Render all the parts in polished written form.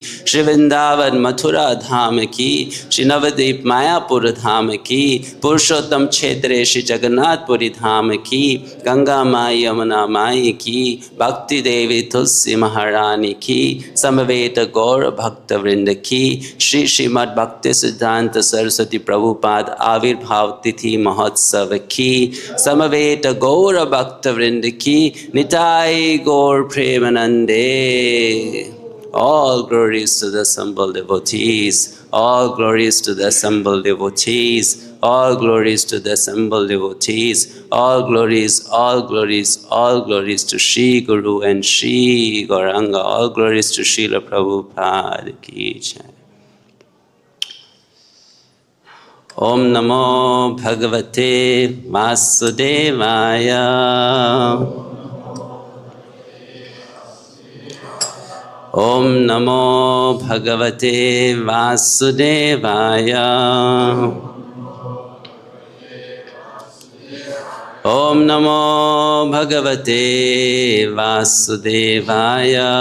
श्री वृंदावन मथुरा धाम की, श्री नवद्वीप मायापुर धाम की, पुरुषोत्तम क्षेत्र श्री जगन्नाथपुरी धाम की, गंगा माई यमुना माई की, भक्ति देवी तुलसी महारानी की, समवेत गौर भक्त वृंद की, श्री श्रीमद् भक्ति सिद्धांत सरस्वती प्रभुपाद आविर्भाव तिथि महोत्सव की, समवेत गौर भक्त वृंद की, निताई गौर प्रेमानंदे। All glories to the assembled devotees, all glories to the assembled devotees, all glories to the assembled devotees, all glories, all glories, all glories to Shri Guru and Shri Gauranga, all glories to Srila Prabhupada ki jai. Om Namo Bhagavate Vasudevaya. Om Namo Bhagavate Vasudevaya. Om Namo Bhagavate Vasudevaya.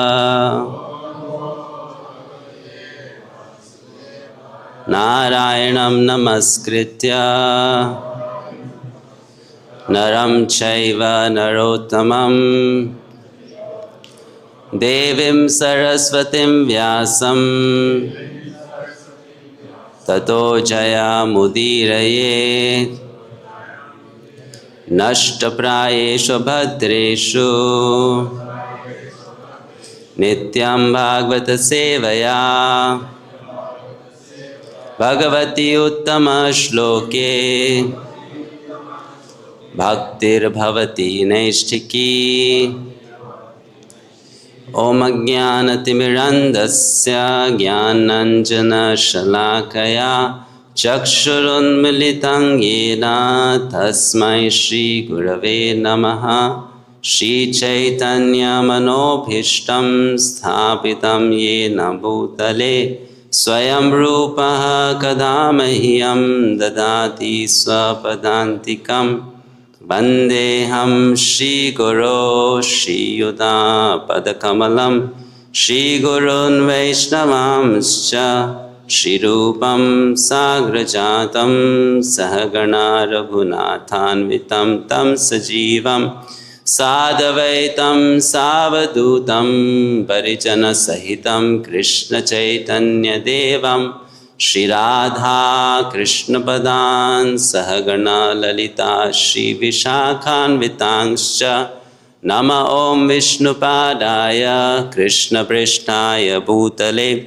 Narayanam Namaskritya Naram Chaiva Narottamam Devim Saraswatim Vyasam Tato Jaya Mudiraye Nashtaprayeshu Bhadreshu Nityam Bhagavata Sevaya Bhagavati Uttama Shloke Bhaktir Bhavati Naishtiki Om Ajnanatimirandasya Jnananjana Shalakaya Chakshurunmilitam Yena Tasmai Shri Gurave Namaha Shri Chaitanya Manobhishtam Sthapitam Yena Bhutale Swayam Rupaha Kadamahyam Dadati Swapadantikam Vandeham Shri Guru Shri Yuda Padakamalam Shri Gurun Vaishnavamscha Shri Rupam Sagrajatam Sahagana Raghunathanvitam Tam Sajivam Sadavaitam Savadutam Parijana Sahitam Krishna Chaitanya Devam Shri Radha Krishna Padan Sahagana Lalita Shri Vishakhan Vitangscha Nama Om Vishnu Padaya Krishna Prishtaya Bhutale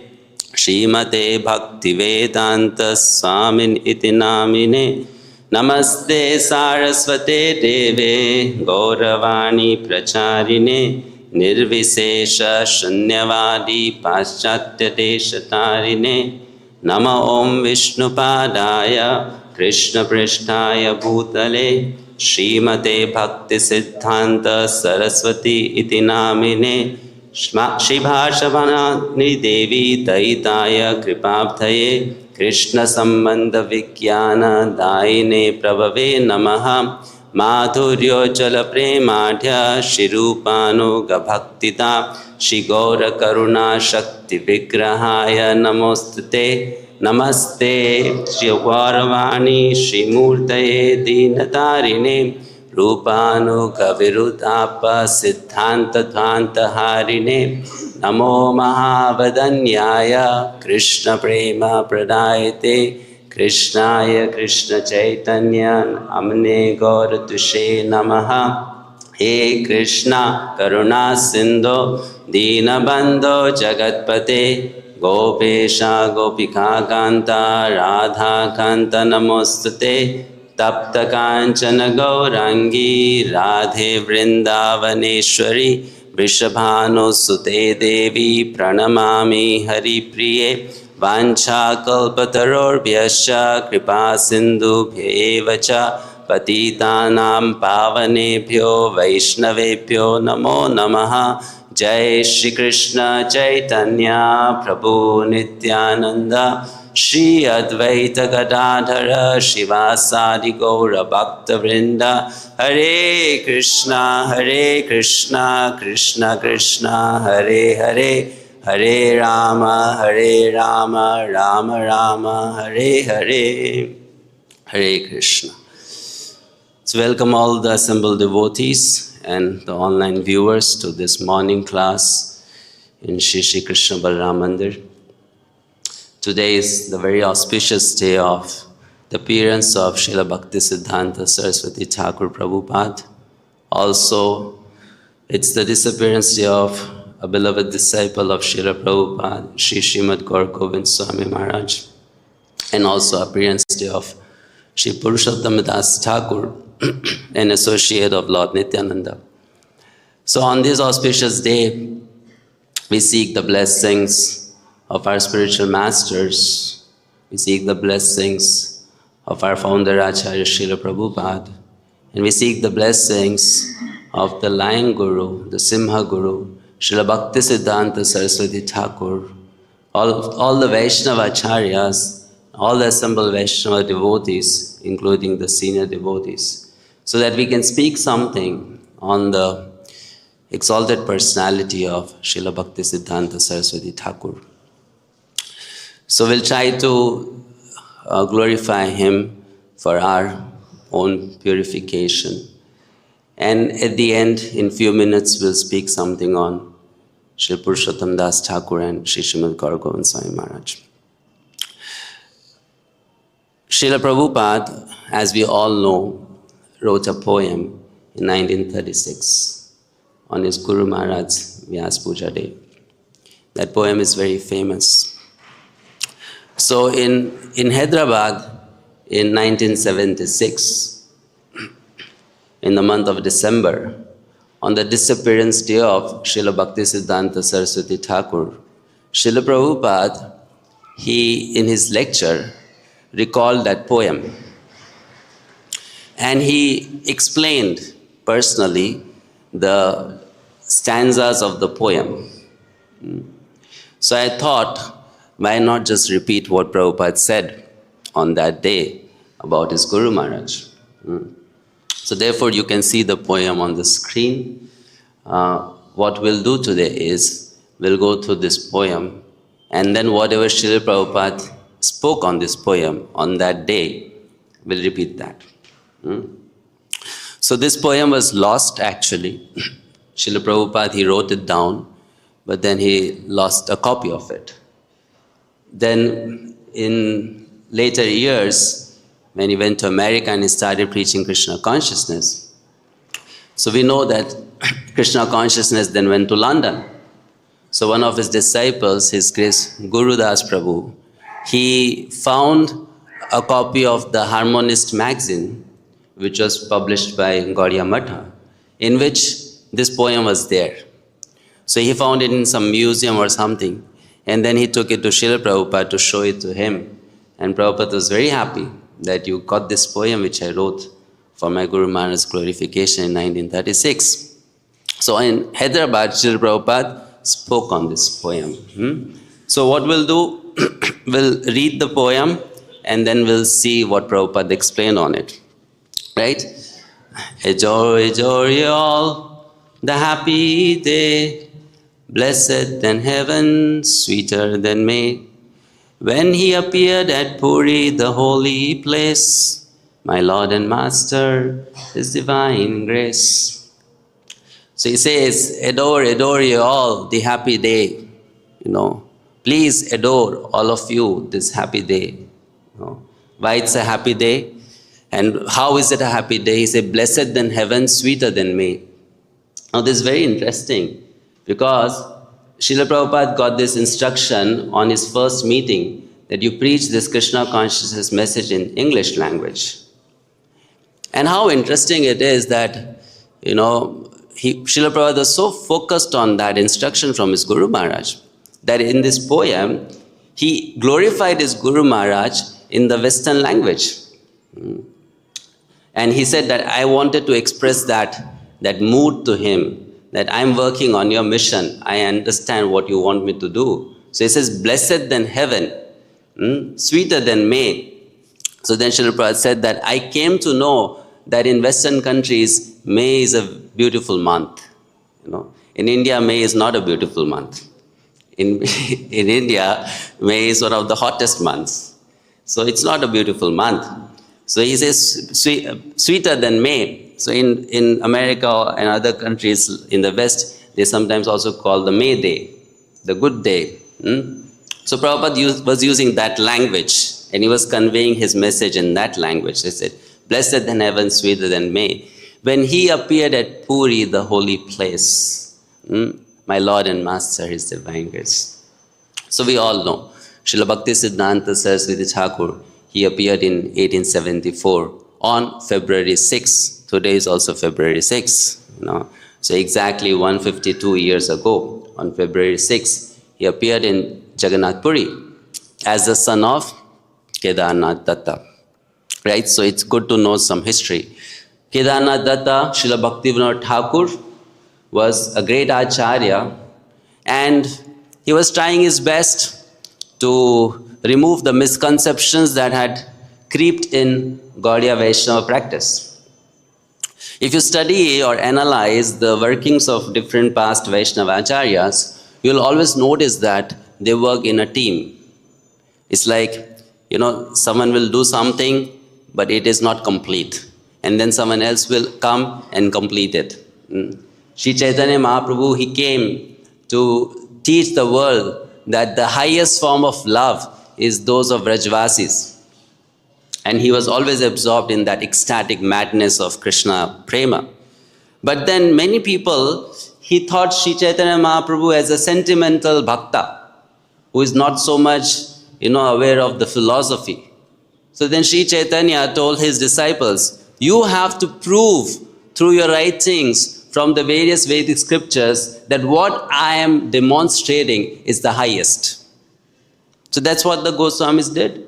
Shrimate Bhakti Vedanta Swamin Iti Namine Namaste Saraswate Deve Gauravani Pracharine Nirvisesha Shunyavadi Paschatya Deshatarine Nama Om Vishnu Padaya Krishna Prishtaya Bhutale Shrimate Bhaktisiddhanta Saraswati Iti Namine Shri Bhashavani Devi Daitaya Kripabdhaye Krishna Sambandha Vikyana Daine Prabhave Namaha Madhuryo Jala Premadhya Shirupano Gabhaktita Shri Gaura Karuna Shakti Vigrahaya Namostate Namaste Shri Gauravani Shri Murtaye Dinatarine Rupano Kavirudapa Siddhanta Dhanta Harine Namo Mahavadanyaya Krishna Prema Pradayate Krishnaya Krishna Chaitanya Amne Gaura Tushe Namaha He Krishna Karuna Sindhu Dinabandho Jagatpate Gopesha Gopika Kanta Radha Kanta Namostate Tapta Kanchana Gaurangi Radhe Vrindavaneshwari Vrishabhanu Sute Devi Pranamami Hari Priye Vancha Kalpataror Vyascha Kripa Sindhu Bhyevacha Patitanam Pavanebhyo Vaishnavebhyo Namo Namaha Jai Shri Krishna Chaitanya Prabhu Nityananda Shri Advaita Gadadhara Shivasadi Gaura Bhakta Vrinda Hare Krishna Krishna Krishna Hare Hare Hare Rama, Rama Rama, Hare Hare, Hare Krishna. So welcome all the assembled devotees and the online viewers to this morning class in Shri Krishna Balaram Mandir. Today is the very auspicious day of the appearance of Srila Bhaktisiddhanta Saraswati Thakur Prabhupada. Also, it's the disappearance day of a beloved disciple of Srila Prabhupada, Sri Srimad Gaur Govind Swami Maharaj, and also appearance day of Sri Purushottam Das Thakur, an associate of Lord Nityananda. So on this auspicious day, we seek the blessings of our spiritual masters. We seek the blessings of our founder Acharya Srila Prabhupada. And we seek the blessings of the Lion Guru, the Simha Guru, Srila Bhaktisiddhanta Saraswati Thakur, all the Vaishnava Acharyas, all the assembled Vaishnava devotees, including the senior devotees, so that we can speak something on the exalted personality of Srila Bhaktisiddhanta Saraswati Thakur. So we'll try to glorify him for our own purification. And at the end, in few minutes, we'll speak something on Sri Purushottam Das Thakur and Sri Srimad Gaur Govind Swami Maharaj. Srila Prabhupada, as we all know, wrote a poem in 1936 on his Guru Maharaj's Vyas Puja Day. That poem is very famous. So in Hyderabad, in 1976, in the month of December, on the disappearance day of Srila Bhaktisiddhanta Saraswati Thakur, Srila Prabhupada, he in his lecture recalled that poem. And he explained personally the stanzas of the poem. So I thought, why not just repeat what Prabhupada said on that day about his Guru Maharaj? So therefore you can see the poem on the screen. What we'll do today is, we'll go through this poem, and then whatever Srila Prabhupada spoke on this poem on that day, we'll repeat that. So this poem was lost actually. Srila Prabhupada, he wrote it down, but then he lost a copy of it. Then in later years, when he went to America and he started preaching Krishna consciousness, so we know that Krishna consciousness then went to London. So one of his disciples, his Grace Guru Das Prabhu, he found a copy of the Harmonist magazine, which was published by Gaudiya Matha, in which this poem was there. So he found it in some museum or something, and then he took it to Srila Prabhupada to show it to him. And Prabhupada was very happy that you got this poem which I wrote for my Guru Maharaj's glorification in 1936. So in Hyderabad, Srila Prabhupada spoke on this poem. So what we'll do, we'll read the poem and then we'll see what Prabhupada explained on it. Right? Adore ye all the happy day, blessed than heaven, sweeter than May. When he appeared at Puri, the holy place, my Lord and Master, his divine grace. So he says, adore ye all the happy day. Please adore all of you this happy day. Why it's a happy day? And how is it a happy day? He said, blessed than heaven, sweeter than May. Now this is very interesting, because Srila Prabhupada got this instruction on his first meeting, that you preach this Krishna consciousness message in English language. And how interesting it is that, Srila Prabhupada was so focused on that instruction from his Guru Maharaj, that in this poem, he glorified his Guru Maharaj in the Western language. And he said that I wanted to express that mood to him, that I'm working on your mission. I understand what you want me to do. So he says, blessed than heaven, sweeter than May. So then Srila Prabhupada said that I came to know that in Western countries, May is a beautiful month. In India, May is not a beautiful month. In, in India, May is one of the hottest months. So it's not a beautiful month. So he says sweeter than May. So in America and other countries in the West, they sometimes also call the May Day, the good day. So Prabhupada was using that language, and he was conveying his message in that language. He said, blessed than heaven, sweeter than May. When he appeared at Puri, the holy place, my Lord and Master, His Divine Grace. So we all know, Srila Bhaktisiddhanta Saraswati Thakur, he appeared in 1874 on February 6. Today is also February 6. So exactly 152 years ago, on February 6, he appeared in Jagannath Puri as the son of Kedarnath Datta. Right? So it's good to know some history. Kedarnath Datta, Srila Bhaktivinoda Thakur, was a great Acharya, and he was trying his best to remove the misconceptions that had crept in Gaudiya Vaishnava practice. If you study or analyze the workings of different past Vaishnava Acharyas, you'll always notice that they work in a team. It's like, someone will do something, but it is not complete. And then someone else will come and complete it. Sri Chaitanya Mahaprabhu, he came to teach the world that the highest form of love is those of Vrajvasis. And he was always absorbed in that ecstatic madness of Krishna prema. But then many people, he thought Sri Chaitanya Mahaprabhu as a sentimental bhakta, who is not so much, aware of the philosophy. So then Sri Chaitanya told his disciples, you have to prove through your writings from the various Vedic scriptures that what I am demonstrating is the highest. So that's what the Goswamis did.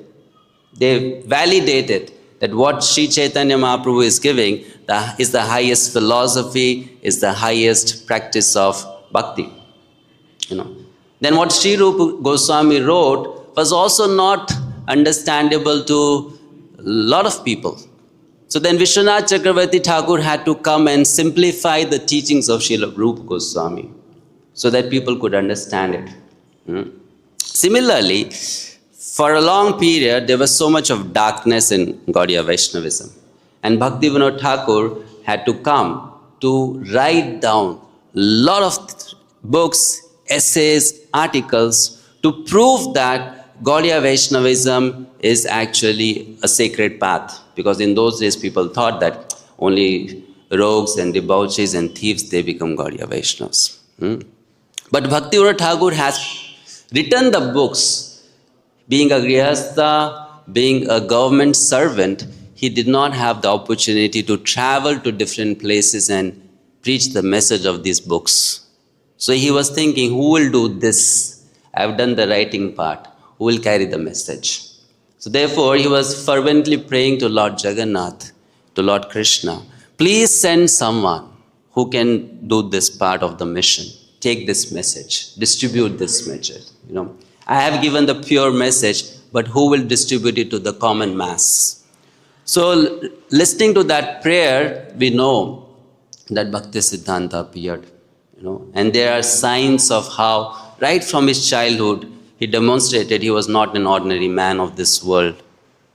They validated that what Sri Chaitanya Mahaprabhu is giving is the highest philosophy, is the highest practice of bhakti. Then what Sri Rupa Goswami wrote was also not understandable to a lot of people. So then Vishwanath Chakravarti Thakur had to come and simplify the teachings of Srila Rupa Goswami so that people could understand it. Similarly, for a long period, there was so much of darkness in Gaudiya Vaishnavism. And Bhaktivinoda Thakur had to come to write down a lot of books, essays, articles to prove that Gaudiya Vaishnavism is actually a sacred path. Because in those days, people thought that only rogues and debauchees and thieves, they become Gaudiya Vaishnavas. But Bhaktivinoda Thakur has written the books. Being a grihastha, being a government servant, he did not have the opportunity to travel to different places and preach the message of these books. So he was thinking, who will do this? I've done the writing part. Who will carry the message? So therefore, he was fervently praying to Lord Jagannath, to Lord Krishna, please send someone who can do this part of the mission. Take this message, distribute this message. I have given the pure message, but who will distribute it to the common mass? So listening to that prayer, we know that Bhaktisiddhanta appeared. And there are signs of how, right from his childhood, he demonstrated he was not an ordinary man of this world.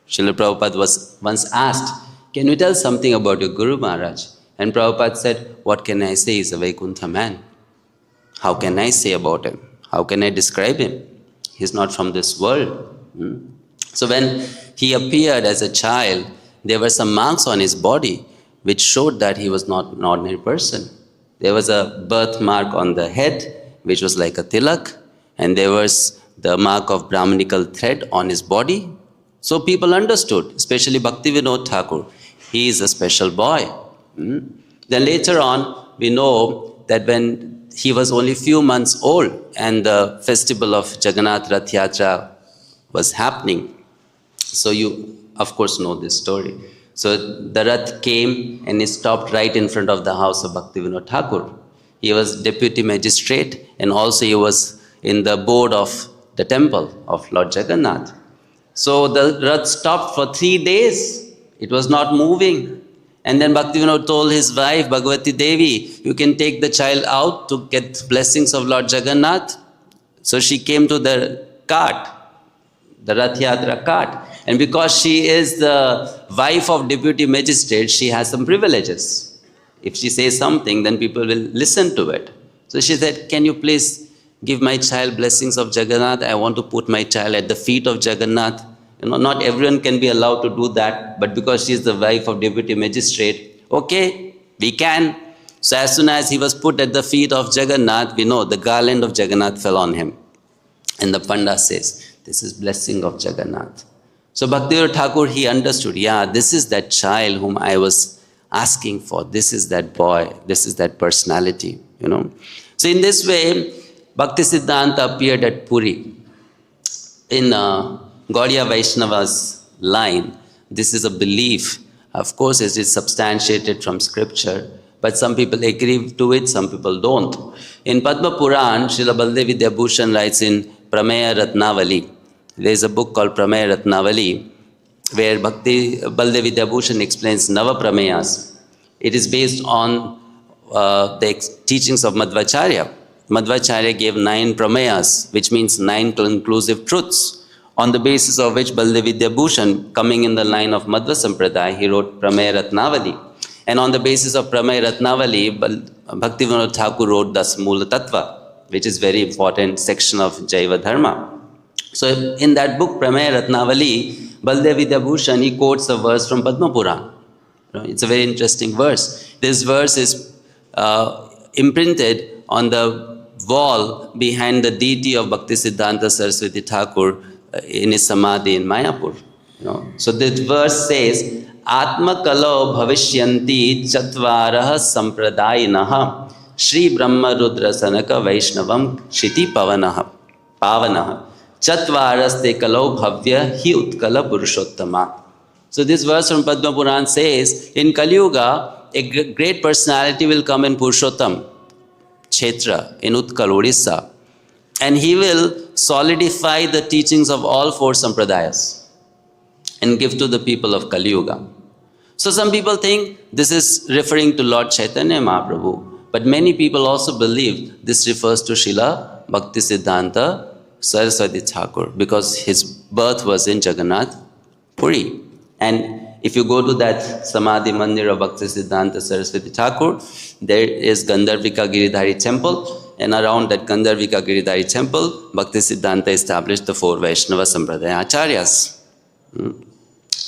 Srila Prabhupada was once asked, can you tell something about your Guru Maharaj? And Prabhupada said, what can I say? He's a Vaikuntha man. How can I say about him? How can I describe him? He's not from this world. So when he appeared as a child, there were some marks on his body which showed that he was not an ordinary person. There was a birthmark on the head, which was like a tilak, and there was the mark of Brahmanical thread on his body. So people understood, especially Bhaktivinoda Thakur, he is a special boy. Then later on, we know that when he was only few months old and the festival of Jagannath Rath Yatra was happening. So you, of course, know this story. So the Rath came and he stopped right in front of the house of Bhaktivinoda Thakur. He was deputy magistrate and also he was in the board of the temple of Lord Jagannath. So the Rath stopped for 3 days. It was not moving. And then Bhaktivinoda told his wife, Bhagavati Devi, you can take the child out to get blessings of Lord Jagannath. So she came to the cart, the Rath Yatra cart. And because she is the wife of deputy magistrate, she has some privileges. If she says something, then people will listen to it. So she said, can you please give my child blessings of Jagannath? I want to put my child at the feet of Jagannath. Not everyone can be allowed to do that, but because she is the wife of deputy magistrate, okay, we can. So as soon as he was put at the feet of Jagannath, we know the garland of Jagannath fell on him. And the Panda says, this is blessing of Jagannath. So Bhaktivinoda Thakur, he understood, yeah, this is that child whom I was asking for. This is that boy. This is that personality, So in this way, Bhaktisiddhanta appeared at Puri. In Gaudiya Vaishnava's line, this is a belief. Of course, it is substantiated from scripture, but some people agree to it, some people don't. In Padma Puran, Srila Baldev Vidyabhushan writes in Prameya Ratnavali. There is a book called Prameya Ratnavali, where Baldev Vidyabhushan explains Nava Prameyas. It is based on the teachings of Madhvacharya. Madhvacharya gave 9 Prameyas, which means 9 conclusive truths, on the basis of which Baldev Vidyabhushan, coming in the line of Madhva Sampradaya, he wrote Prameya Ratnavali. And on the basis of Prameya Ratnavali, Bhaktivinoda Thakur wrote Das Mula Tattva, which is very important section of Jaiva Dharma. So in that book, Prameya Ratnavali, Baldev Vidyabhushan, he quotes a verse from Padma Puran. It's a very interesting verse. This verse is imprinted on the wall behind the deity of Bhaktisiddhanta Saraswati Thakur in his samadhi in Mayapur. So this verse says, Atma Kalo Bhavishyanti Chatvarah Sampradayinaha Shri Brahma Rudra Sanaka Vaishnavam Kshiti Pavanaha Chatvaraste Kalo Bhavya Hi Utkala Purushottama. So this verse from Padma Puran says, in Kali Yuga, a great personality will come in Purushottam Kshetra, in Utkal, Odisha, and he will solidify the teachings of all 4 sampradayas and give to the people of Kali Yuga. So some people think this is referring to Lord Chaitanya Mahaprabhu, but many people also believe this refers to Srila Bhaktisiddhanta Saraswati Thakur, because his birth was in Jagannath Puri. And if you go to that Samadhi Mandir of Bhaktisiddhanta Saraswati Thakur, there is Gandharvika Giridhari temple, and around that Gandharvika Giridhari temple, Bhaktisiddhanta established the 4 Vaishnava Sampradaya Acharyas.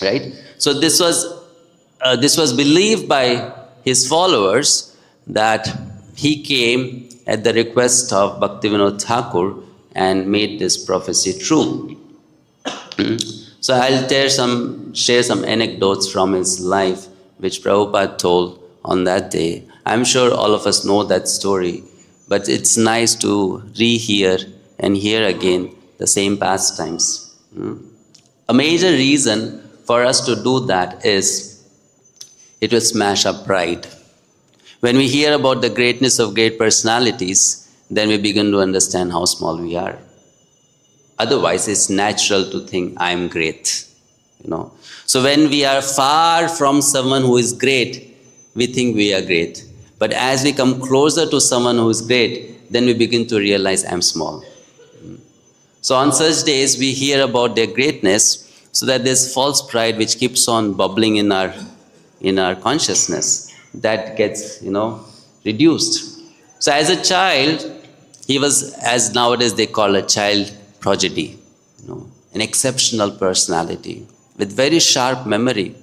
Right? So this was believed by his followers that he came at the request of Bhaktivinoda Thakur and made this prophecy true. So I'll share some anecdotes from his life which Prabhupada told on that day. I'm sure all of us know that story, but it's nice to rehear and hear again the same pastimes. A major reason for us to do that is it will smash up pride. When we hear about the greatness of great personalities, then we begin to understand how small we are. Otherwise, it's natural to think, I'm great. So when we are far from someone who is great, we think we are great. But as we come closer to someone who is great, then we begin to realize I'm small. So on such days, we hear about their greatness, so that there's false pride which keeps on bubbling in our consciousness. That gets, reduced. So as a child, he was, as nowadays they call a child prodigy, an exceptional personality with very sharp memory.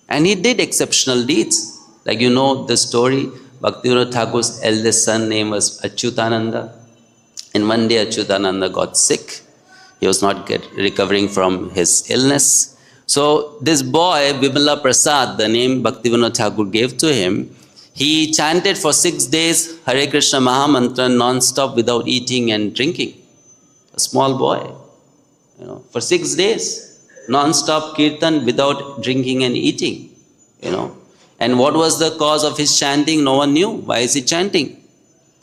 And he did exceptional deeds. Like the story, Bhaktivinoda Thakur's eldest son name was Achyutananda. And one day Achyutananda got sick. He was not recovering from his illness. So this boy, Vimala Prasad, the name Bhaktivinoda Thakur gave to him, he chanted for 6 days Hare Krishna Mahamantra non-stop without eating and drinking. A small boy, for 6 days, non-stop kirtan without drinking and eating, And what was the cause of his chanting? No one knew. Why is he chanting?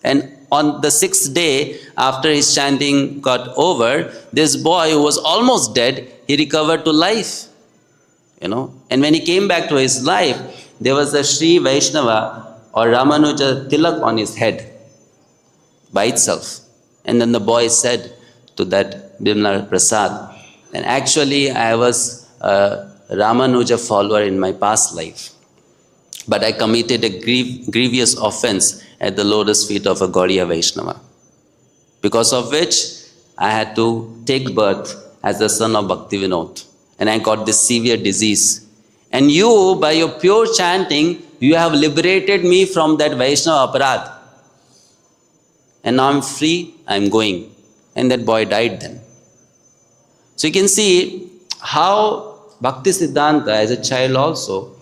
And on the 6th day, after his chanting got over, this boy who was almost dead, he recovered to life, And when he came back to his life, there was a Sri Vaishnava or Ramanuja Tilak on his head by itself. And then the boy said, to that Bimla Prasad. And actually, I was a Ramanuja follower in my past life. But I committed a grievous offense at the lotus feet of a Gaudiya Vaishnava, because of which I had to take birth as the son of Bhaktivinoda. And I got this severe disease. And you, by your pure chanting, you have liberated me from that Vaishnava aparad. And now I'm free, I'm going. And that boy died then. So you can see how Bhaktisiddhanta as a child also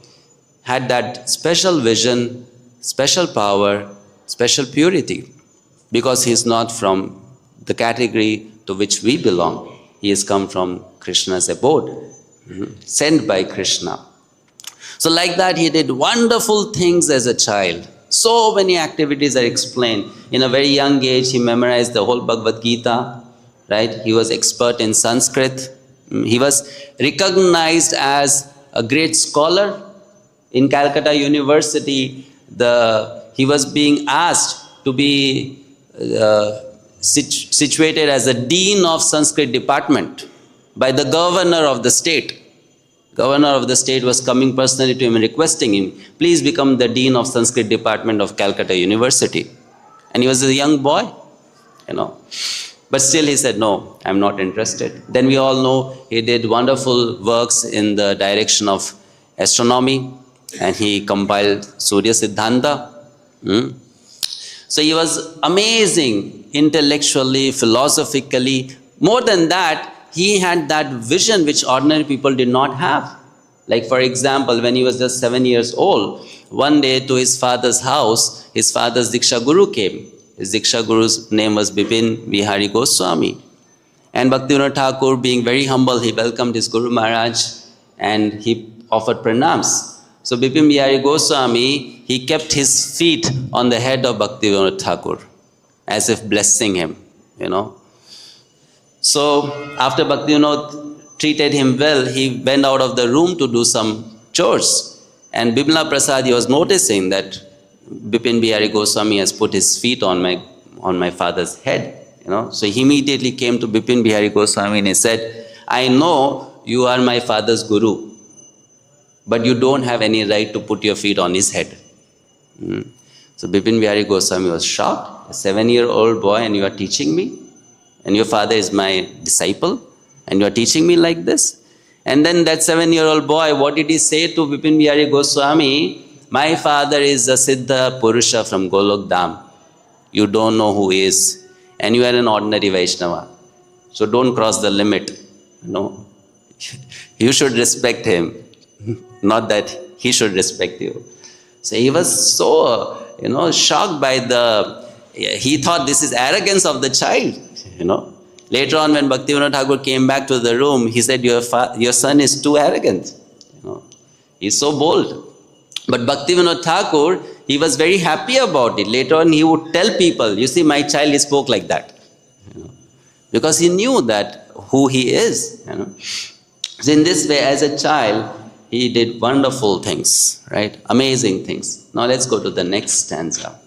had that special vision, special power, special purity. Because he is not from the category to which we belong. He has come from Krishna's abode, sent by Krishna. So like that, he did wonderful things as a child. So many activities are explained. In a very young age, he memorized the whole Bhagavad Gita, right? He was expert in Sanskrit. He was recognized as a great scholar. In Calcutta University, he was being asked to be situated as a dean of Sanskrit department by the governor of the state. Governor of the state was coming personally to him and requesting him, please become the dean of Sanskrit department of Calcutta University. And he was a young boy, But still he said, no, I'm not interested. Then we all know he did wonderful works in the direction of astronomy, and he compiled Surya Siddhanta. So he was amazing intellectually, philosophically. More than that, he had that vision which ordinary people did not have. Like for example, when he was just 7 years old, one day to his father's house, his father's Diksha Guru came. His Diksha Guru's name was Bipin Bihari Goswami. And Bhaktivinoda Thakur, being very humble, he welcomed his Guru Maharaj and he offered pranams. So Bipin Bihari Goswami, he kept his feet on the head of Bhaktivinoda Thakur, as if blessing him, So after Bhaktivinoda treated him well, he went out of the room to do some chores. And Bimla Prasad, he was noticing that Bipin Bihari Goswami has put his feet on my father's head, So he immediately came to Bipin Bihari Goswami and he said, I know you are my father's guru, but you don't have any right to put your feet on his head. So Bipin Bihari Goswami was shocked. A 7-year-old boy, and you are teaching me? And your father is my disciple, and you are teaching me like this? And then that 7-year-old boy, what did he say to Bipin Bihari Goswami? My father is a Siddha Purusha from Golok Dham. You don't know who he is. And you are an ordinary Vaishnava. So don't cross the limit. You should respect him. Not that he should respect you. So he was so, shocked by he thought this is arrogance of the child, Later on when Bhaktivinoda Thakur came back to the room, he said, your son is too arrogant. He's so bold. But Bhaktivinoda Thakur, he was very happy about it. Later on he would tell people, you see, my child, he spoke like that. Because he knew that who he is. So in this way, as a child, he did wonderful things, right? Amazing things. Now let's go to the next stanza.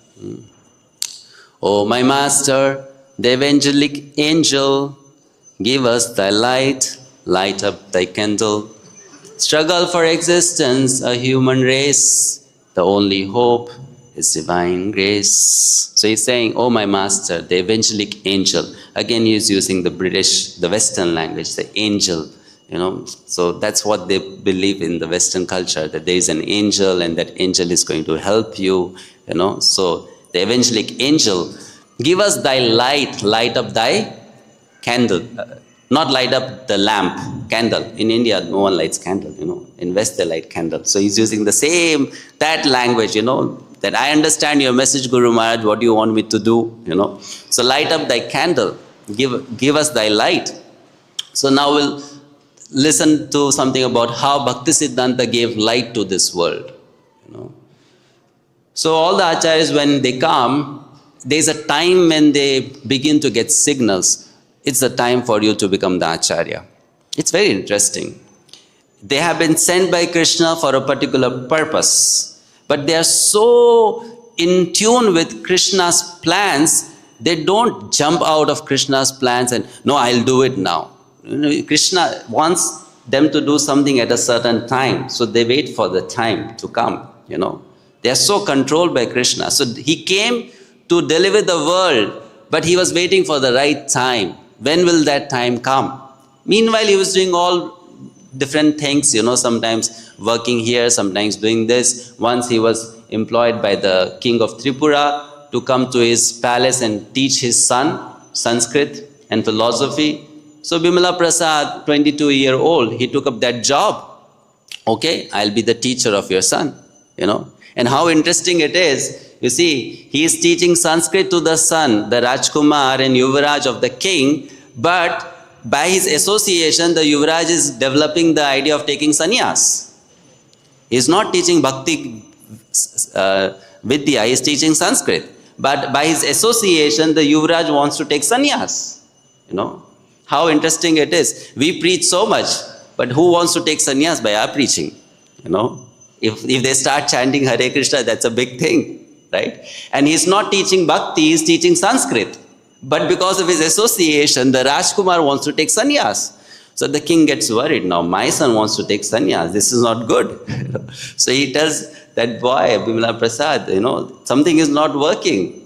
Oh, my master, the evangelic angel, give us thy light, light up thy candle. Struggle for existence, a human race, the only hope is divine grace. So he's saying, oh my master, the evangelic angel. Again, he's using the Western language, the angel. So that's what they believe in the Western culture, that there is an angel and that angel is going to help you, So the evangelic angel, give us thy light, light up thy candle. Not light up the lamp, candle. In India, no one lights candle, In West, they light candle. So he's using that language, that I understand your message, Guru Maharaj, what do you want me to do, So light up thy candle, give us thy light. So now we'll listen to something about how Bhaktisiddhanta gave light to this world, So all the Acharyas, when they come, there's a time when they begin to get signals. It's the time for you to become the Acharya. It's very interesting. They have been sent by Krishna for a particular purpose, but they are so in tune with Krishna's plans they don't jump out of Krishna's plans and, no, I'll do it now. Krishna wants them to do something at a certain time, so they wait for the time to come, They are so controlled by Krishna. So he came to deliver the world, but he was waiting for the right time. When will that time come? Meanwhile, he was doing all different things, sometimes working here, sometimes doing this. Once he was employed by the king of Tripura to come to his palace and teach his son Sanskrit and philosophy. So Bimala Prasad, 22-year-old, he took up that job. Okay, I'll be the teacher of your son, And how interesting it is, you see, he is teaching Sanskrit to the son, the Rajkumar and Yuvraj of the king, but by his association, the Yuvraj is developing the idea of taking sannyas. He is not teaching Bhakti Vidya, he is teaching Sanskrit. But by his association, the Yuvraj wants to take sannyas. How interesting it is. We preach so much, but who wants to take sannyas by our preaching? If they start chanting Hare Krishna, that's a big thing, right? And he's not teaching Bhakti, he's teaching Sanskrit. But because of his association, the Rajkumar wants to take sannyas. So the king gets worried. Now my son wants to take sannyas. This is not good. So he tells that boy, Bimala Prasad, something is not working.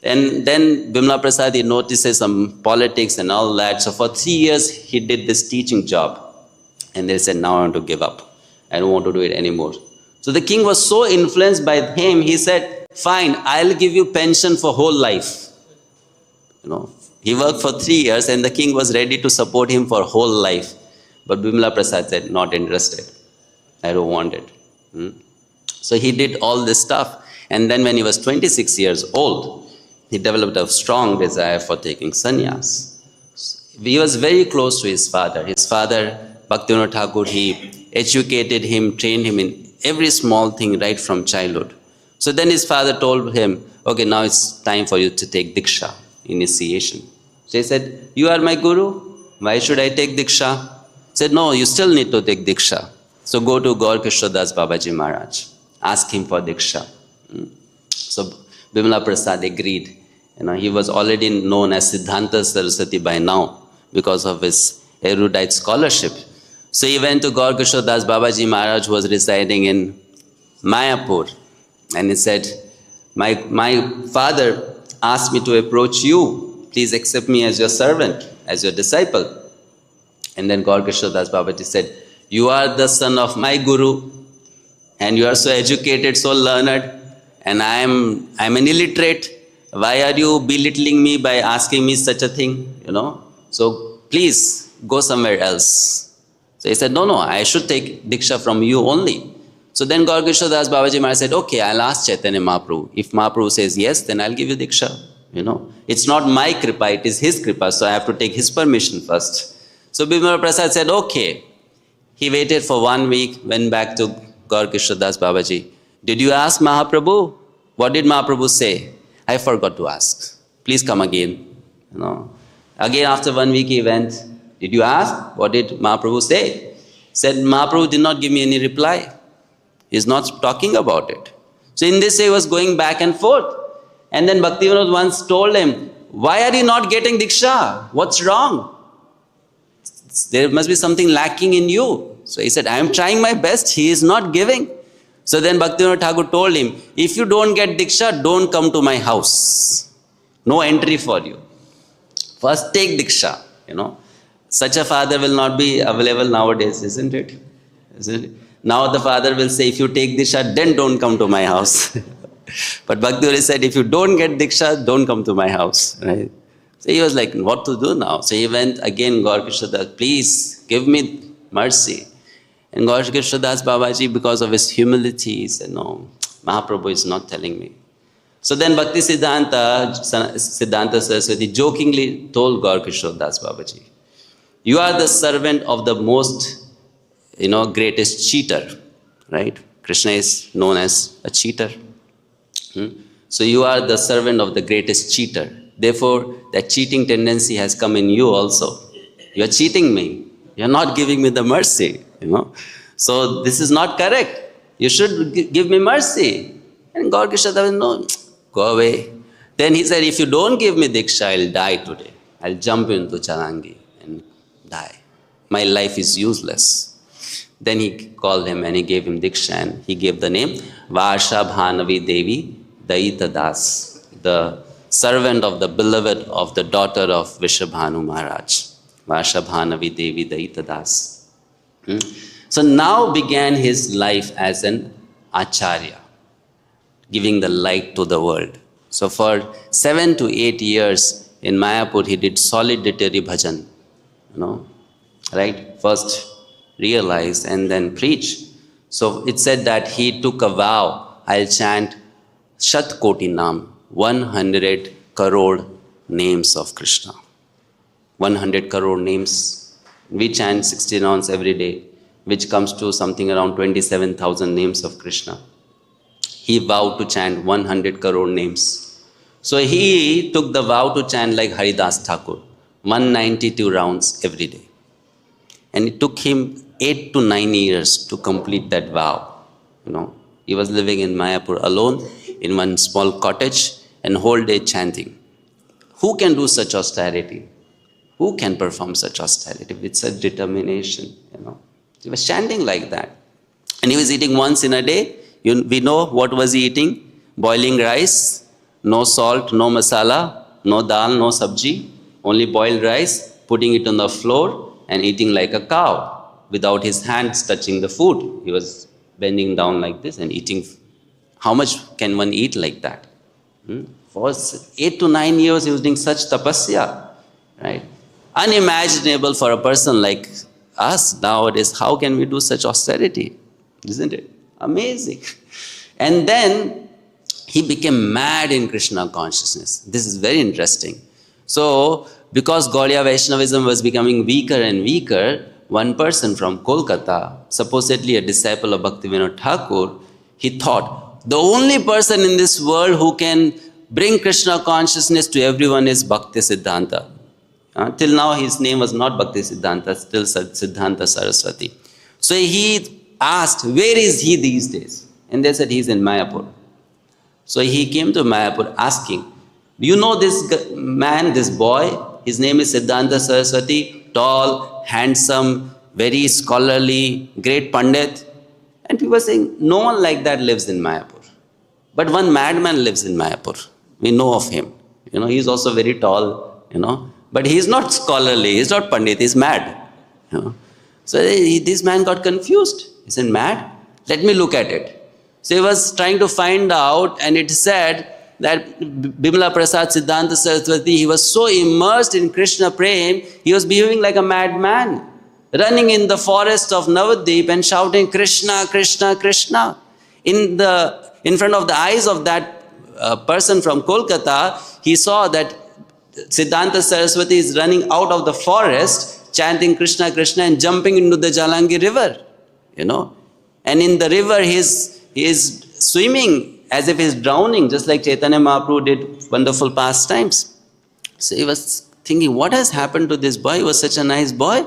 And then Bimala Prasad, he notices some politics and all that. So for 3 years, he did this teaching job. And they said, now I want to give up. I don't want to do it anymore. So the king was so influenced by him, he said, fine, I'll give you pension for whole life. He worked for 3 years and the king was ready to support him for whole life. But Bimala Prasad said, not interested. I don't want it. So he did all this stuff. And then when he was 26 years old, he developed a strong desire for taking sannyas. He was very close to his father. His father, Bhaktivinoda Thakur, he educated him, trained him in every small thing right from childhood. So then his father told him, okay, now it's time for you to take Diksha, initiation. So he said, you are my guru, why should I take Diksha? He said, no, you still need to take Diksha. So go to Gaur Kishore Das Babaji Maharaj, ask him for Diksha. So Bimala Prasad agreed. He was already known as Siddhanta Saraswati by now because of his erudite scholarship. So he went to Gaur Kishore Das Babaji Maharaj, who was residing in Mayapur. And he said, my father asked me to approach you. Please accept me as your servant, as your disciple. And then Gaur Kishore Das Babaji said, you are the son of my guru, and you are so educated, so learned, and I am an illiterate. Why are you belittling me by asking me such a thing, So please go somewhere else. So he said, no, I should take Diksha from you only. So then Gaur Kishore Das Babaji Maharaj said, okay, I'll ask Chaitanya Mahaprabhu. If Mahaprabhu says yes, then I'll give you Diksha. It's not my kripa, it is his kripa, so I have to take his permission first. So Bimala Prasad said, okay. He waited for 1 week, went back to Gaur Kishore Das Babaji. Did you ask Mahaprabhu? What did Mahaprabhu say? I forgot to ask. Please come again. Again after 1 week he went. Did you ask? What did Mahaprabhu say? Said, Mahaprabhu did not give me any reply. He's not talking about it. So in this way he was going back and forth. And then Bhaktivinoda once told him, why are you not getting Diksha? What's wrong? There must be something lacking in you. So he said, I am trying my best. He is not giving. So then Bhaktivinoda Thakur told him, if you don't get Diksha, don't come to my house. No entry for you. First take Diksha, Such a father will not be available nowadays, isn't it? Now the father will say, if you take Diksha, then don't come to my house. But Bhaktivinoda said, if you don't get Diksha, don't come to my house. Right? So he was like, what to do now? So he went again, Gaur Kishore Das, please give me mercy. And Gaur Kishore Das Babaji, because of his humility, he said, no, Mahaprabhu is not telling me. So then Bhaktisiddhanta, Siddhanta Saraswati jokingly told Gaur Kishore Das Babaji, you are the servant of the most, greatest cheater, right? Krishna is known as a cheater. So you are the servant of the greatest cheater. Therefore, that cheating tendency has come in you also. You are cheating me. You are not giving me the mercy, So this is not correct. You should give me mercy. And Gaur Kishore Das, no, go away. Then he said, if you don't give me Diksha, I'll die today. I'll jump into Charangi and die. My life is useless. Then he called him and he gave him Diksha, and he gave the name Vasha Bhanavi Devi Daita Das, the servant of the beloved of the daughter of Vishabhanu Maharaj. Vasha Bhanavi Devi Daita Das. So now began his life as an Acharya, giving the light to the world. So for 7 to 8 years in Mayapur, he did solitary bhajan, right? First realize and then preach. So it said that he took a vow, I'll chant Shat Koti Nam, 100 crore names of Krishna. 100 crore names. We chant 60 rounds every day, which comes to something around 27,000 names of Krishna. He vowed to chant 100 crore names. So he took the vow to chant like Haridas Thakur, 192 rounds every day. And it took him 8 to 9 years to complete that vow. He was living in Mayapur alone in one small cottage and whole day chanting. Who can do such austerity? Who can perform such austerity with such determination? He was chanting like that. And he was eating once in a day. We know what was he eating? Boiling rice, no salt, no masala, no dal, no sabji, only boiled rice, putting it on the floor and eating like a cow without his hands touching the food. He was bending down like this and eating. How much can one eat like that? For 8 to 9 years he was doing such tapasya, right? Unimaginable for a person like us nowadays. How can we do such austerity? Isn't it? Amazing. And then he became mad in Krishna consciousness. This is very interesting. So, because Gaudiya Vaishnavism was becoming weaker and weaker, one person from Kolkata, supposedly a disciple of Bhaktivinoda Thakur, he thought, the only person in this world who can bring Krishna consciousness to everyone is Bhaktisiddhanta. Till now his name was not Bhaktisiddhanta, still Siddhanta Saraswati. So he asked, where is he these days? And they said, he's in Mayapur. So he came to Mayapur asking, do you know this man, this boy? His name is Siddhanta Saraswati, tall, handsome, very scholarly, great Pandit. And people were saying, no one like that lives in Mayapur. But one madman lives in Mayapur. We know of him. He's also very tall, But he's not scholarly, he's not Pandit, he's mad. So this man got confused. He said, mad? Let me look at it. So he was trying to find out, and it said that Bimala Prasad Siddhanta Saraswati, he was so immersed in Krishna Prem, he was behaving like a madman, running in the forest of Navadvip and shouting, Krishna, Krishna, Krishna. In front of the eyes of that person from Kolkata, he saw that Siddhanta Saraswati is running out of the forest, chanting Krishna, Krishna, and jumping into the Jalangi river, And in the river, he is swimming as if he's drowning, just like Chaitanya Mahaprabhu did wonderful pastimes. So he was thinking, what has happened to this boy? He was such a nice boy.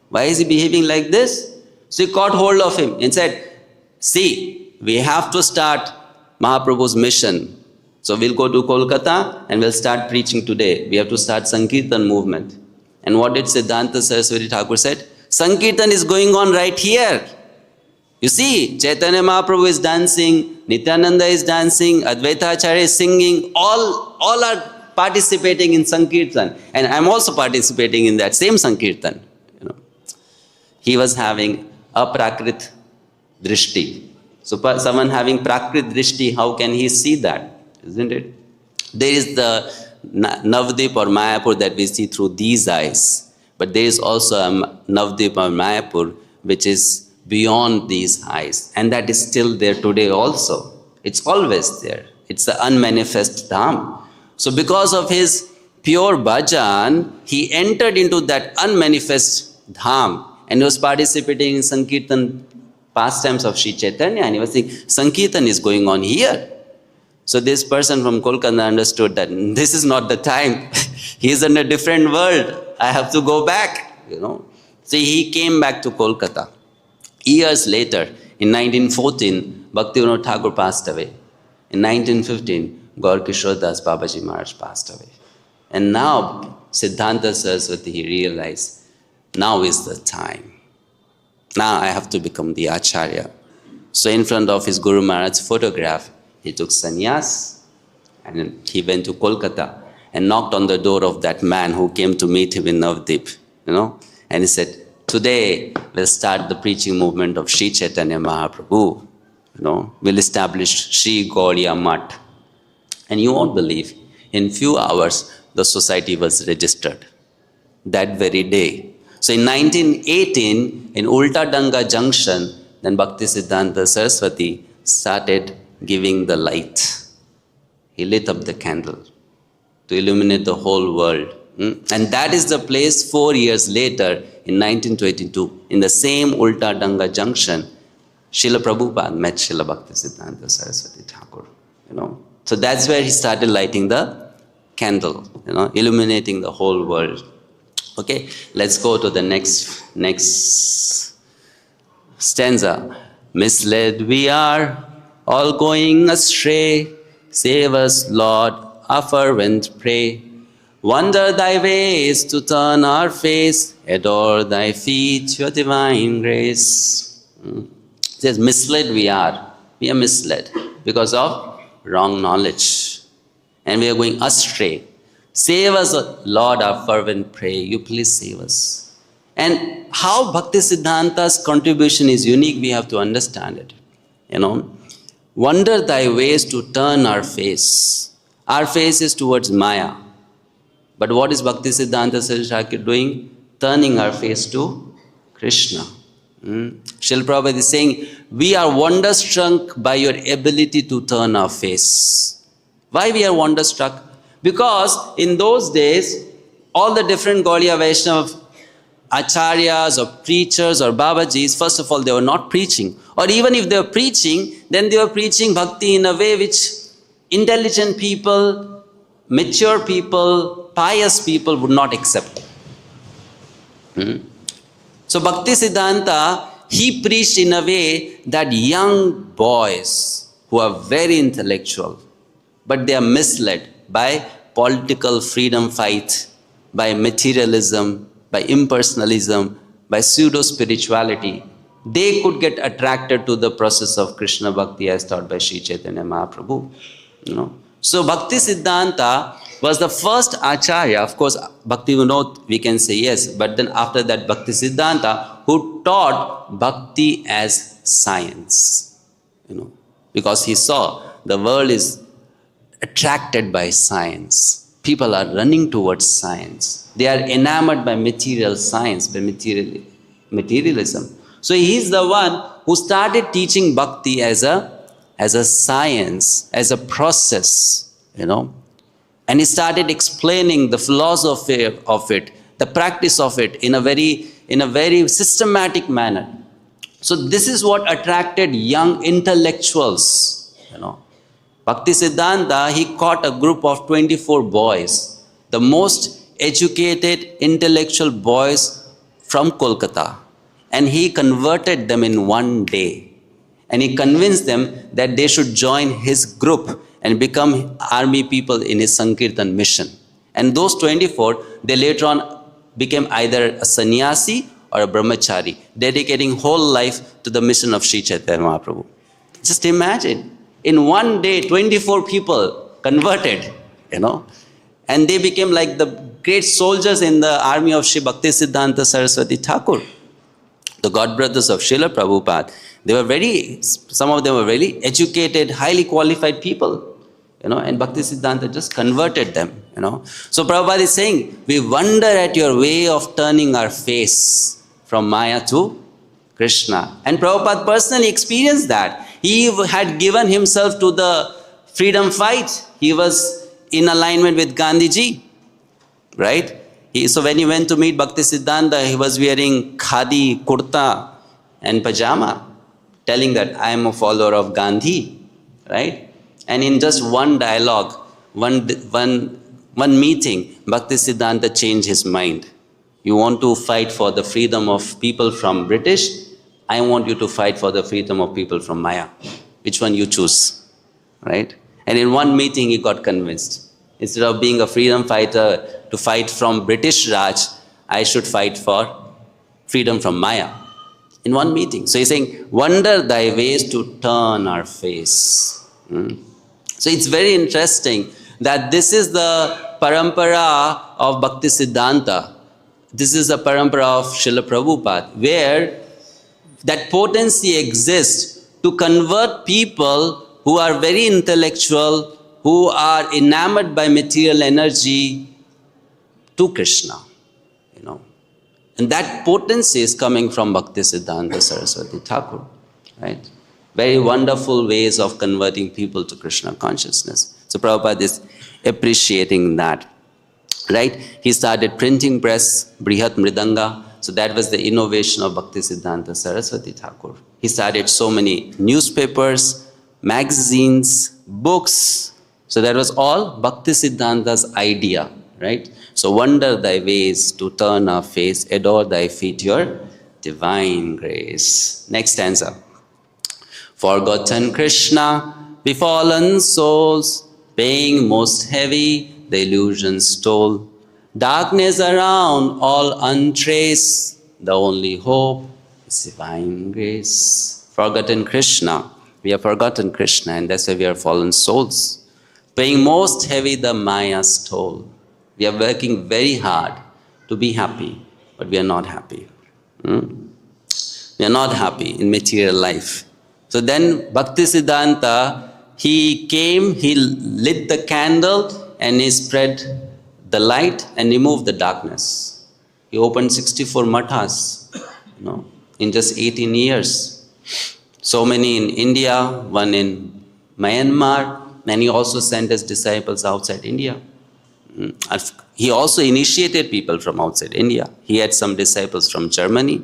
Why is he behaving like this? So he caught hold of him and said, see, we have to start Mahaprabhu's mission. So we'll go to Kolkata and we'll start preaching today. We have to start Sankirtan movement. And what did Siddhanta Saraswati Thakur said? Sankirtan is going on right here. You see, Chaitanya Mahaprabhu is dancing, Nityananda is dancing, Advaita Acharya is singing, all are participating in Sankirtan. And I'm also participating in that same Sankirtan. He was having aprakrit drishti. So someone having prakrit drishti, how can he see that? Isn't it? There is the Navadvip or Mayapur that we see through these eyes. But there is also a Navadvip or Mayapur which is beyond these eyes. And that is still there today also. It's always there. It's the unmanifest Dham. So because of his pure bhajan, he entered into that unmanifest Dham and he was participating in Sankirtan pastimes of Sri Chaitanya, and he was saying, Sankirtan is going on here. So this person from Kolkata understood that this is not the time. He is in a different world. I have to go back, So he came back to Kolkata. Years later, in 1914, Bhaktivinoda Thakur passed away. In 1915, Gaur Kishore Das Babaji Maharaj passed away. And now Siddhanta Saraswati, he realized, now is the time. Now I have to become the Acharya. So in front of his Guru Maharaj's photograph, he took sannyas and he went to Kolkata and knocked on the door of that man who came to meet him in Navadip, and he said, today we'll start the preaching movement of Sri Chaitanya Mahaprabhu, we'll establish Sri Gauriya Math. And you won't believe, in few hours, the society was registered that very day. So in 1918, in Ulta Danga Junction, then Bhaktisiddhanta Saraswati started giving the light. He lit up the candle to illuminate the whole world. And that is the place 4 years later, in 1922, in the same Ulta Danga Junction, Srila Prabhupada met Srila Bhaktisiddhanta Saraswati Thakur. So that's where he started lighting the candle, illuminating the whole world. Okay, let's go to the next stanza. Misled we are, all going astray. Save us, Lord, our fervent pray. Wonder thy ways to turn our face. Adore thy feet, your divine grace. It says, misled we are. We are misled because of wrong knowledge. And we are going astray. Save us, Lord, our fervent pray. You please save us. And how Bhaktisiddhanta's contribution is unique, we have to understand it. Wonder thy ways to turn our face. Our face is towards Maya. But what is Bhaktisiddhanta Saraswati doing? Turning our face to Krishna. Srila Prabhupada is saying, we are wonderstruck by your ability to turn our face. Why we are wonderstruck? Because in those days, all the different Gaudiya Vaishnava Acharyas or preachers or Babajis, first of all, they were not preaching. Or even if they were preaching, then they were preaching bhakti in a way which intelligent people, mature people, pious people would not accept. So Bhaktisiddhanta, he preached in a way that young boys who are very intellectual, but they are misled by political freedom fight, by materialism, by impersonalism, by pseudo-spirituality, they could get attracted to the process of Krishna Bhakti as taught by Sri Chaitanya Mahaprabhu. So Bhaktisiddhanta was the first Acharya. Of course, Bhakti Vinod, we can say yes, but then after that Bhaktisiddhanta, who taught Bhakti as science. Because he saw the world is attracted by science. People are running towards science. They are enamored by material science, by materialism. So he is the one who started teaching Bhakti as a science, as a process, And he started explaining the philosophy of it, the practice of it in a very systematic manner. So this is what attracted young intellectuals, Bhaktisiddhanta, he caught a group of 24 boys, the most educated intellectual boys from Kolkata. And he converted them in one day. And he convinced them that they should join his group and become army people in his Sankirtan mission. And those 24, they later on became either a sannyasi or a brahmachari, dedicating whole life to the mission of Sri Chaitanya Mahaprabhu. Just imagine, in one day, 24 people converted, and they became like the great soldiers in the army of Sri Bhaktisiddhanta Saraswati Thakur. The godbrothers of Srila Prabhupada, some of them were very educated, highly qualified people, and Bhaktisiddhanta just converted them, So Prabhupada is saying, we wonder at your way of turning our face from Maya to Krishna. And Prabhupada personally experienced that. He had given himself to the freedom fight. He was in alignment with Gandhiji, right? So when he went to meet Bhaktisiddhanta, he was wearing khadi, kurta and pajama, telling that I am a follower of Gandhi, right? And in just one dialogue, one meeting, Bhaktisiddhanta changed his mind. You want to fight for the freedom of people from British? I want you to fight for the freedom of people from Maya. Which one you choose, right? And in one meeting, he got convinced. Instead of being a freedom fighter to fight from British Raj, I should fight for freedom from Maya. In one meeting. So he's saying, wonder thy ways to turn our face. So it's very interesting that this is the parampara of Bhaktisiddhanta. This is the parampara of Srila Prabhupada, where that potency exists to convert people who are very intellectual, who are enamored by material energy, to Krishna. And that potency is coming from Bhaktisiddhanta Saraswati Thakur, right? Very wonderful ways of converting people to Krishna consciousness. So Prabhupada is appreciating that, right? He started printing press, Brihat Mridanga. So that was the innovation of Bhaktisiddhanta Saraswati Thakur. He started so many newspapers, magazines, books. So that was all Bhaktisiddhanta's idea, right? So wonder thy ways to turn our face, adore thy feet, your divine grace. Next stanza. Forgotten Krishna, befallen souls, paying most heavy the illusion's toll. Darkness around, all untraced, the only hope is divine grace. Forgotten Krishna, we have forgotten Krishna, and that's why we are fallen souls. Paying most heavy the Maya's toll. We are working very hard to be happy, but we are not happy. We are not happy in material life. So then Bhaktisiddhanta, he came, he lit the candle and he spread the light and removed the darkness. He opened 64 mathas, in just 18 years. So many in India, one in Myanmar, and he also sent his disciples outside India. He also initiated people from outside India. He had some disciples from Germany,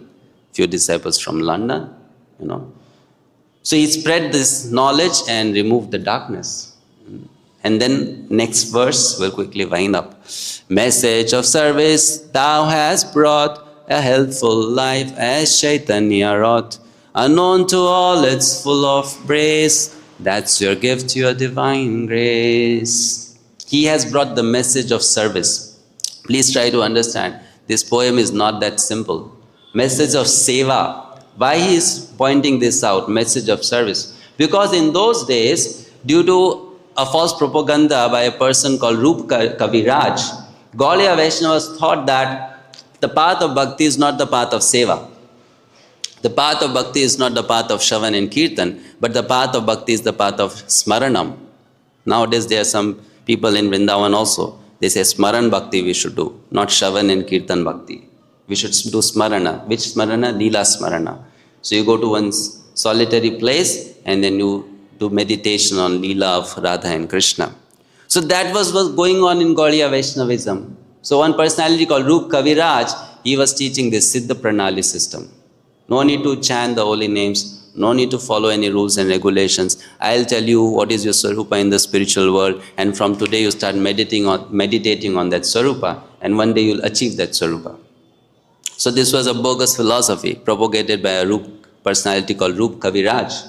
few disciples from London, So he spread this knowledge and removed the darkness. And then next verse, we'll quickly wind up. Message of service thou hast brought, a healthful life as Chaitanya wrought. Unknown to all, it's full of praise. That's your gift, your divine grace. He has brought the message of service. Please try to understand, this poem is not that simple. Message of seva. Why he is pointing this out, message of service? Because in those days, due to a false propaganda by a person called Rup Kaviraj, Gaudiya Vaishnavas thought that the path of bhakti is not the path of seva. The path of bhakti is not the path of Shravan and Kirtan, but the path of bhakti is the path of Smaranam. Nowadays there are some people in Vrindavan also, they say Smaran Bhakti we should do, not Shravan and Kirtan Bhakti. We should do Smarana. Which Smarana? Leela Smarana. So you go to one solitary place and then you do meditation on Leela of Radha and Krishna. So that was going on in Gaudiya Vaishnavism. So one personality called Rup Kaviraj, he was teaching this Siddha Pranali system. No need to chant the holy names, no need to follow any rules and regulations. I'll tell you what is your Swarupa in the spiritual world, and from today you start meditating on that Swarupa, and one day you'll achieve that Swarupa. So this was a bogus philosophy propagated by a personality called Rup Kaviraj,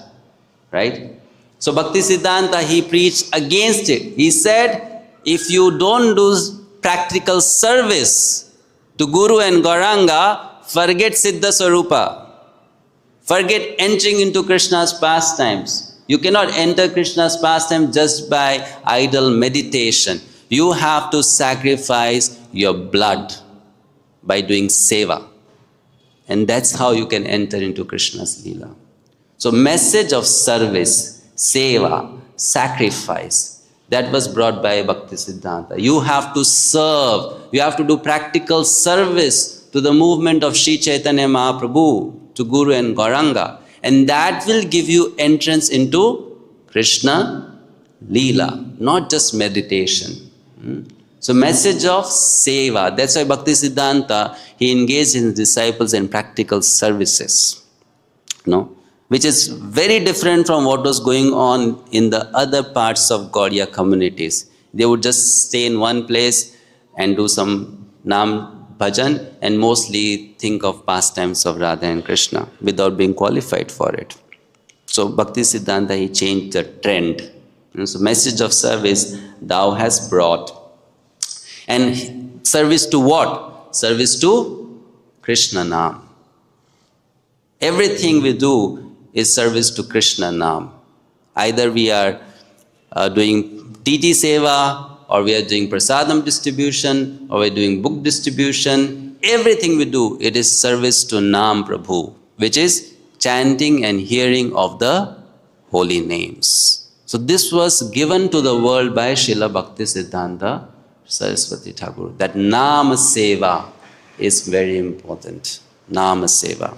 right? So Bhaktisiddhanta, he preached against it. He said, if you don't do practical service to Guru and Gauranga, forget Siddha Swarupa. Forget entering into Krishna's pastimes. You cannot enter Krishna's pastime just by idle meditation. You have to sacrifice your blood by doing seva. And that's how you can enter into Krishna's Leela. So message of service, seva, sacrifice, that was brought by Bhaktisiddhanta. You have to serve, you have to do practical service to the movement of Sri Chaitanya Mahaprabhu, to Guru and Gauranga. And that will give you entrance into Krishna Leela, not just meditation. So message of seva, that's why Bhaktisiddhanta, he engaged his disciples in practical services, which is very different from what was going on in the other parts of Gaudiya communities. They would just stay in one place and do some Nam bhajan and mostly think of pastimes of Radha and Krishna without being qualified for it. So Bhaktisiddhanta, he changed the trend. So message of service thou hast brought. And service to what? Service to Krishna Nam. Everything we do is service to Krishna Nam. Either we are doing TT Seva, or we are doing prasadam distribution, or we are doing book distribution. Everything we do, it is service to Nam Prabhu, which is chanting and hearing of the holy names. So this was given to the world by Srila Bhaktisiddhanta Saraswati Thakur, that Nama Seva is very important. Nama Seva.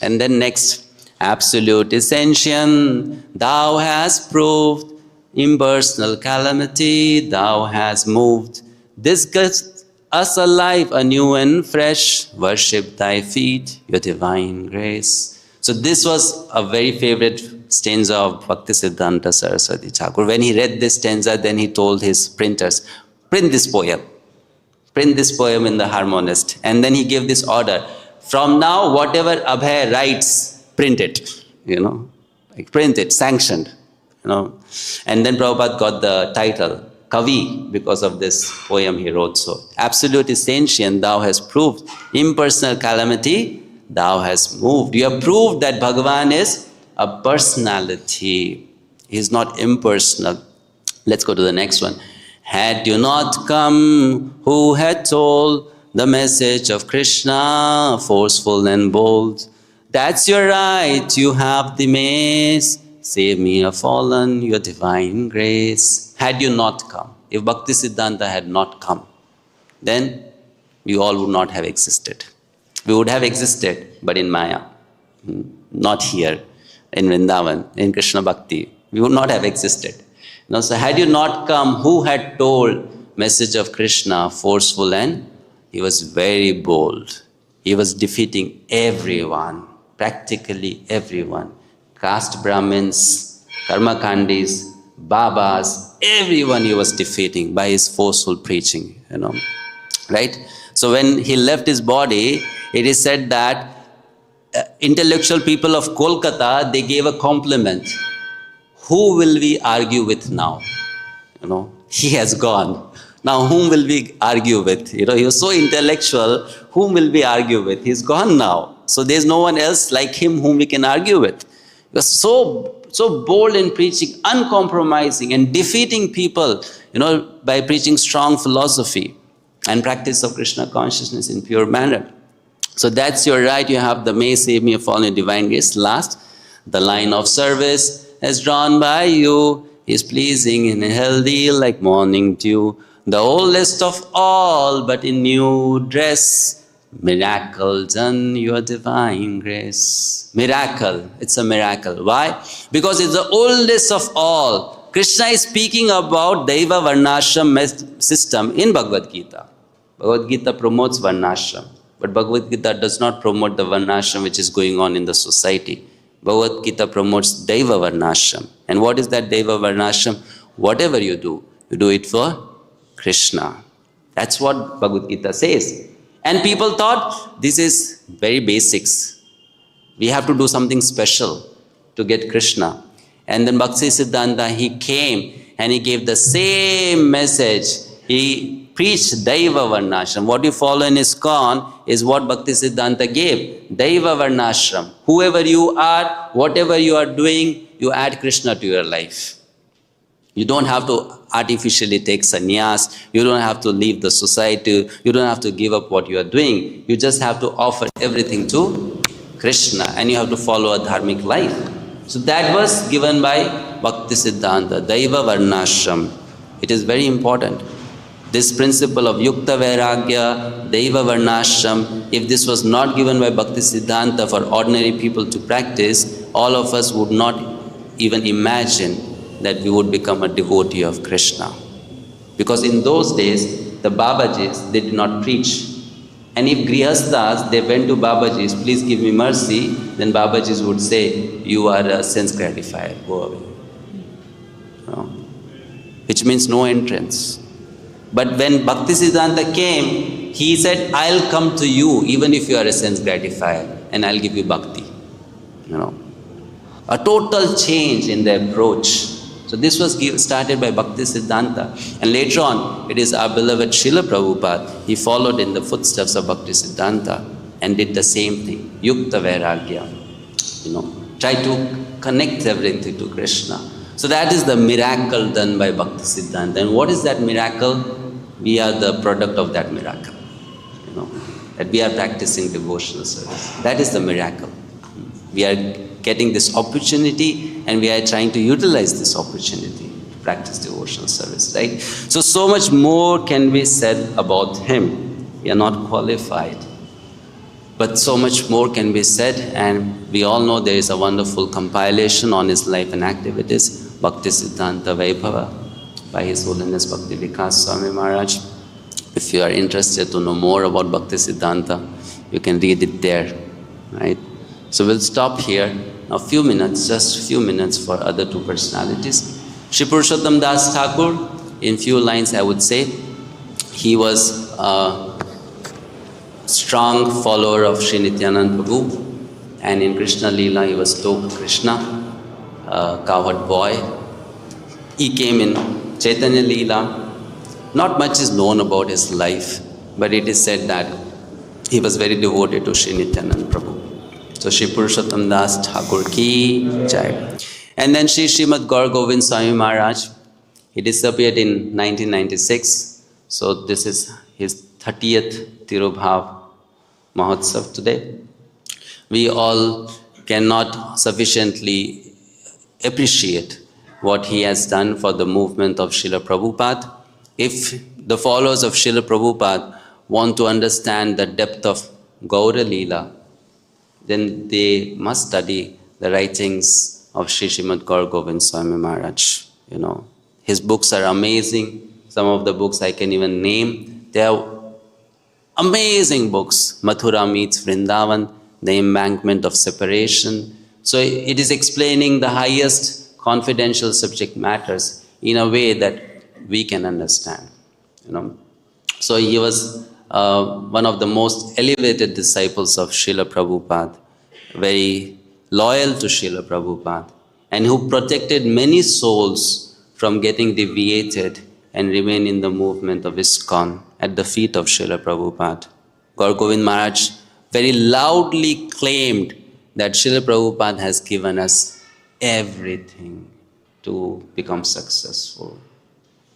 And then next, absolute ascension, thou hast proved impersonal calamity, thou hast moved. This gets us alive anew and fresh, worship thy feet, your divine grace. So this was a very favorite stanza of Bhaktisiddhanta Saraswati Thakur. When he read this stanza, then he told his printers, print this poem in the Harmonist. And then he gave this order, from now whatever Abhay writes, print it, like print it, sanctioned, And then Prabhupada got the title, Kavi, because of this poem he wrote. So, absolute ascension, thou hast proved. Impersonal calamity, thou hast moved. You have proved that Bhagavan is a personality. He is not impersonal. Let's go to the next one. Had you not come, who had told the message of Krishna, forceful and bold? That's your right, you have the mace. Save me a fallen, your divine grace. Had you not come, if Bhaktisiddhanta had not come, then we all would not have existed. We would have existed, but in Maya, not here, in Vrindavan, in Krishna Bhakti. We would not have existed. So had you not come, who had told message of Krishna, forceful, and he was very bold. He was defeating everyone, practically everyone. Caste Brahmins, Karmakandis, Babas, everyone he was defeating by his forceful preaching, right? So when he left his body, it is said that intellectual people of Kolkata, they gave a compliment. Who will we argue with now? He has gone. Now whom will we argue with? He was so intellectual, whom will we argue with? He's gone now. So there's no one else like him whom we can argue with. He was so bold in preaching, uncompromising, and defeating people, by preaching strong philosophy and practice of Krishna consciousness in pure manner. So that's your right. You have the may save me of all your divine grace. Last, the line of service as drawn by you is pleasing and healthy like morning dew. The oldest of all, but in new dress, miracle done, your divine grace. Miracle, it's a miracle. Why? Because it's the oldest of all. Krishna is speaking about Daiva Varnashram system in Bhagavad Gita. Bhagavad Gita promotes Varnashram, but Bhagavad Gita does not promote the Varnashram which is going on in the society. Bhagavad Gita promotes Daiva Varnashram. And what is that Daiva Varnashram? Whatever you do it for Krishna. That's what Bhagavad Gita says. And people thought this is very basics. We have to do something special to get Krishna. And then Bhaktisiddhanta, he came and he gave the same message. He preached Daiva Varnashram. What you follow in ISKCON is what Bhaktisiddhanta gave. Daiva Varnashram. Whoever you are, whatever you are doing, you add Krishna to your life. You don't have to artificially take sannyas. You don't have to leave the society. You don't have to give up what you are doing. You just have to offer everything to Krishna, and you have to follow a dharmic life. So that was given by Bhaktisiddhanta, Daiva Varnashram. It is very important. This principle of Yukta Vairagya, Daiva Varnashram, if this was not given by Bhaktisiddhanta for ordinary people to practice, all of us would not even imagine that we would become a devotee of Krishna. Because in those days, the Babajis, they did not preach. And if Grihasthas, they went to Babajis, please give me mercy, then Babajis would say, you are a sense gratifier, go away. Which means no entrance. But when Bhaktisiddhanta came, he said, I'll come to you even if you are a sense gratifier, and I'll give you bhakti. A total change in the approach. So So this was started by Bhaktisiddhanta, and later on it is our beloved Srila Prabhupada. He followed in the footsteps of Bhaktisiddhanta and did the same thing, Yukta Vairagya, try to connect everything to Krishna. So that is the miracle done by Bhaktisiddhanta. And what is that miracle? We are the product of that miracle. That we are practicing devotional service. That is the miracle. We are getting this opportunity and we are trying to utilize this opportunity to practice devotional service, right? So much more can be said about him. We are not qualified. But so much more can be said, and we all know there is a wonderful compilation on his life and activities, Bhaktisiddhanta Vaibhava, by His Holiness Bhakti Vikas Swami Maharaj. If you are interested to know more about Bhaktisiddhanta, you can read it there, right? So we'll stop here. Now few minutes, just few minutes for other two personalities. Shri Purushottam Das Thakur, in few lines I would say, he was a strong follower of Sri Nityananda Prabhu, and in Krishna Leela he was Tok Krishna, a cowherd boy. He came in Chaitanya Leela. Not much is known about his life, but it is said that he was very devoted to Sri Nityananda Prabhu. So Shri Purushottam Das Thakur ki jai. And then Shri Srimad Gaur Govind Swami Maharaj, he disappeared in 1996. So this is his 30th Tirubhav Mahotsav today. We all cannot sufficiently appreciate what he has done for the movement of Srila Prabhupada. If the followers of Srila Prabhupada want to understand the depth of Gaura Leela, then they must study the writings of Sri Srimad Gaur Govind Swami Maharaj. His books are amazing. Some of the books I can even name. They are amazing books. Mathura meets Vrindavan, The Embankment of Separation. So it is explaining the highest confidential subject matters in a way that we can understand. So he was one of the most elevated disciples of Srila Prabhupada, very loyal to Srila Prabhupada, and who protected many souls from getting deviated and remain in the movement of ISKCON at the feet of Srila Prabhupada. Gaur Govind Maharaj very loudly claimed that Srila Prabhupada has given us everything to become successful.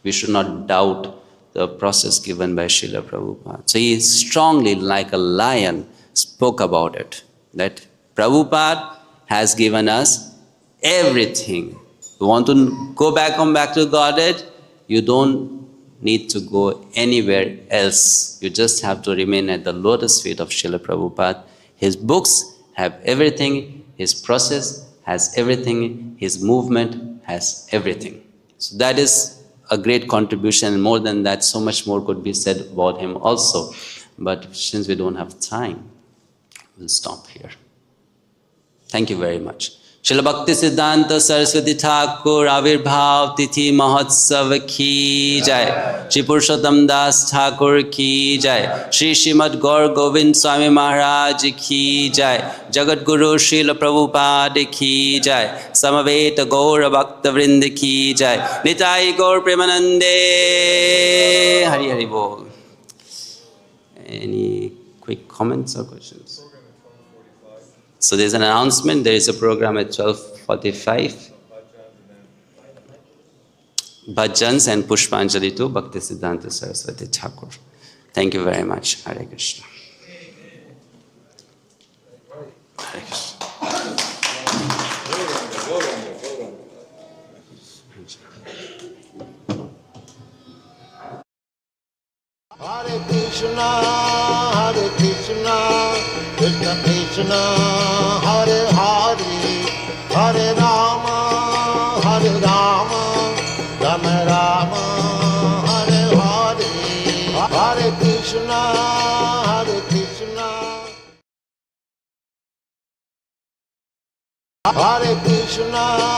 We should not doubt the process given by Srila Prabhupada. So he strongly, like a lion, spoke about it, that Prabhupada has given us everything. You want to go back to Godhead? You don't need to go anywhere else. You just have to remain at the lotus feet of Srila Prabhupada. His books have everything, his process has everything, his movement has everything. So that is a great contribution, and more than that, so much more could be said about him also. But since we don't have time, we'll stop here. Thank you very much. Srila Bhaktisiddhanta Saraswati Thakur Avirbhav Tithi Mahotsav ki jai. Shri Purushottam Das Thakur ki jai. Shri Srimad Gaur Govind Swami Maharaj ki jai. Jagat Guru Srila Prabhupada ki jai. Samaveta Gaura Bhakta Vrinda ki jai. Nitai Gaur Premanande. Hari Hari Bol. Any quick comments or questions? So there's an announcement, there is a program at 12:45. Bhajans and Pushpanjali to Bhaktisiddhanta Saraswati Thakur. Thank you very much. Hare Krishna. Hare Krishna. Hare Krishna, Hare Krishna, Krishna Krishna, Hare Hare, Hare Rama, Hare Rama, Rama Rama, Hare Hare, Hare Krishna, Hare Krishna, Hare Krishna.